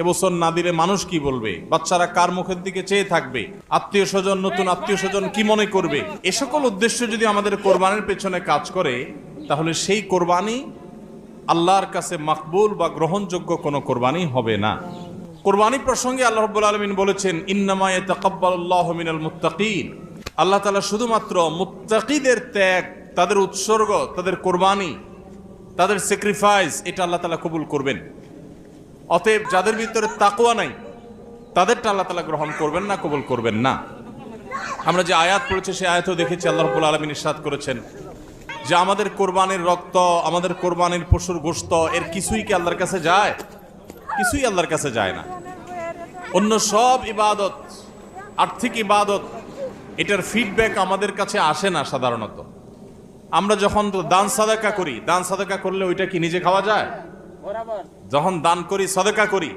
এবছর না দিলে মানুষ কি বলবে, বাচ্চারা কার মুখের দিকে চেয়ে থাকবে, আত্মীয় স্বজন, নতুন আত্মীয় স্বজন কি মনে করবে, এ সকল উদ্দেশ্য যদি আমাদের কোরবানির পেছনে কাজ করে, তাহলে সেই কোরবানি আল্লাহর কাছে মাকবুল বা গ্রহণযোগ্য কোনো কোরবানি হবে না। কোরবানি প্রসঙ্গে আল্লাহ রাব্বুল আলামিন বলেছেন, ইন্নামা ইয়াতাকাব্বালুল্লাহু মিনাল মুত্তাকিন। আল্লাহ তাআলা শুধুমাত্র মুত্তাকিদের ত্যাগ, তাদের উৎসর্গ, তাদের কোরবানি, তাদের স্যাক্রিফাইস, এটা আল্লাহ তাআলা কবুল করবেন। অতএব যাদের ভিতরে তাকওয়া নাই, তাদেরটা আল্লাহ তাআলা গ্রহণ করবেন না, কবুল করবেন না। আমরা যে আয়াত পড়েছি সেই আয়াতও দেখেছি, আল্লাহ রাব্বুল আলামিন ইরশাদ করেছেন যে আমাদের কোরবানির রক্ত, আমাদের কোরবানির পশুর গোশত, এর কিছুই কি আল্লাহর কাছে যায়? কিছুই আল্লাহর কাছে যায় না। অন্য সব ইবাদত, আর্থিক ইবাদত, এটার ফিডব্যাক আমাদের কাছে আসে না সাধারণত। আমরা যখন দান সাদাকা করি, দান সাদাকা করলে ওইটা কি নিজে খাওয়া যায়? যখন দান করি, সাদাকা করি,